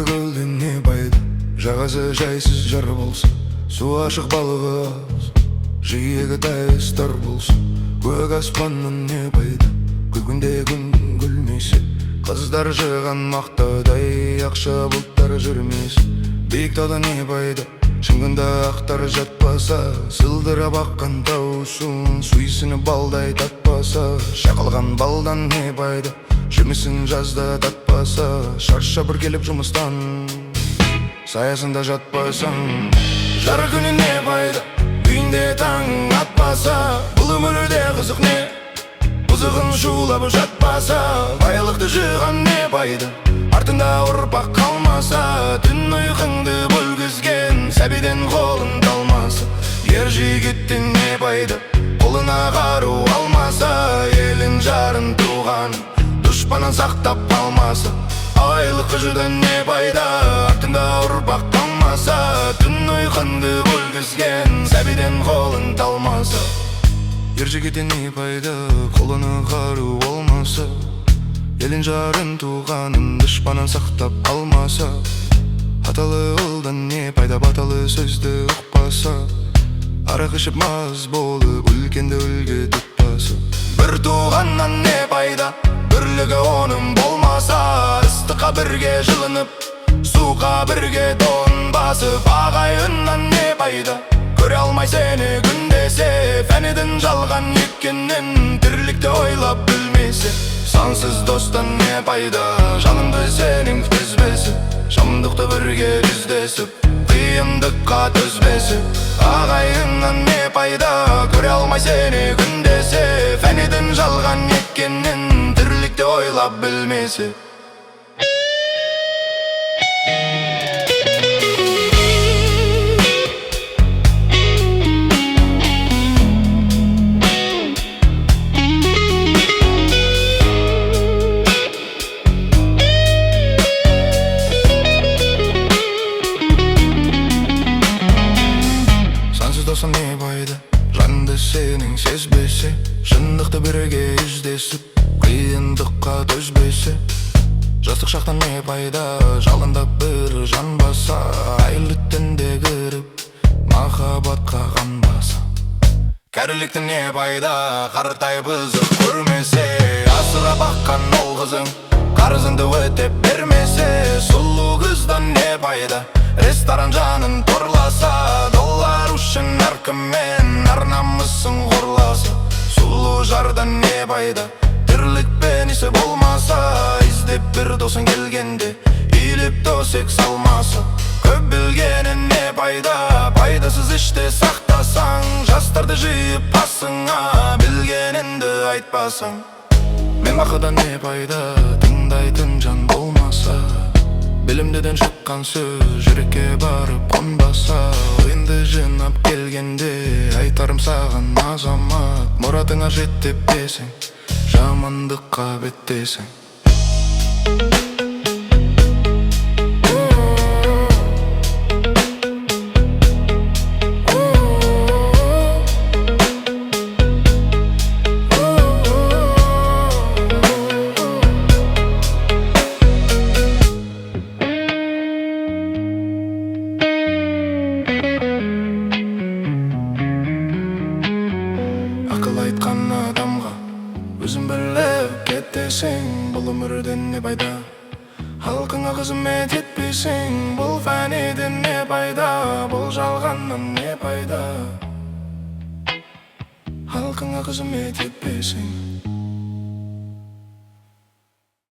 көлден не пайда, жағасы жайсыз жар болса, су ашық балығы аз, жиегі тайыстар болса, көк аспаннан не пайда, күлгенде күн күлмесе, қыздар жиған мақтадай ақша бұлттар жүрмес. Биік тауда не пайда, шыңында ақтар жатпаса, сылдырап аққан тау суын суисіні балдай татпаса, шақылған балдан не пайда, жемісін жазда татпаса, шарша бір келіп жұмыстан саясында жатпасаң. Жар күні не пайда, үйінде таң атпаса, бұл өмірде қызық не, қызығын шулап жатпаса, байлықты жиған не пайда, артында ұрпақ қалмаса, түн ұйқыңды бөлгізген сәбиден қолын талмаса, ер жігіттен не пайда, қолына қару алмаса, елін жарын туған дұшпанын сақтап алмаса, айлық қыжыдан не пайда, артында ұрпақ қалмаса, түн ұйқыңды бөлгізген сәбиден қолын талмаса. Ер жігіттен не пайда, қолына қару болмаса, елін жарын туғанын дұшпанын сақтап алмаса, аталы ұлдан не пайда, баталы сөзді ұқпаса, арақ ішіп маз болып үлкенді үлгі тұтпаса. Бір туғаннан не пайда, бірлігі оның болмаса, ыстыққа бірге жылынып, суға бірге тон басып, ағайыннан не пайда, көре алмай сені күндесе, фәнедің жалған екенін тірлікті ойлап білмесе. Сансыз достан не пайда, жанымды сенің тізбесі, шамдықты бірге жүздесіп, қиындыққа төзбесіп. Ағайыннан не пайда, көре алмай сені күндесе, фәнедің жалған екенін тірлікті ойлап білмесе. Не пайда, жанды сенің сезбесе, шындықты бірге жүздесіп, қиындыққа төзбесе. Жастық шақтан не пайда, жалындап бір жан баса, айлы түнде кіріп, махаббатқа қанбаса. Кәріліктен не пайда, қартай бұзық көрмесе, асыра баққан ол қызың қарызыңды өтеп бермесе. Сұлу қыздан не пайда, ресторан жанын торласа, доллар үшін әркіммен ар намысын қорласа. Сұлу жардан не пайда, тірлікпен есі болмаса, іздеп бір досың келгенде үйлеп төсек салмаса. Көп білгенін не пайда, пайдасыз іште сақтасаң, жастарды жиып басыңа білгенінді айтпасаң. Мен бақыдан не пайда, тыңдайтын жан болмаса, білімдіден шыққан сөз жүрекке барып қонбаса. Ойынды жинап келгенде айтарым саған азамат, мұратыңа жет деп десең, жамандыққа беттесең. Ақыл айтқан адамға өзің біліп кетесің, бұл өмірден не пайда, халқыңа қызмет етпесең. Бұл фәнеден не пайда, бұл жалғаннан не пайда, халқыңа қызмет етпесең.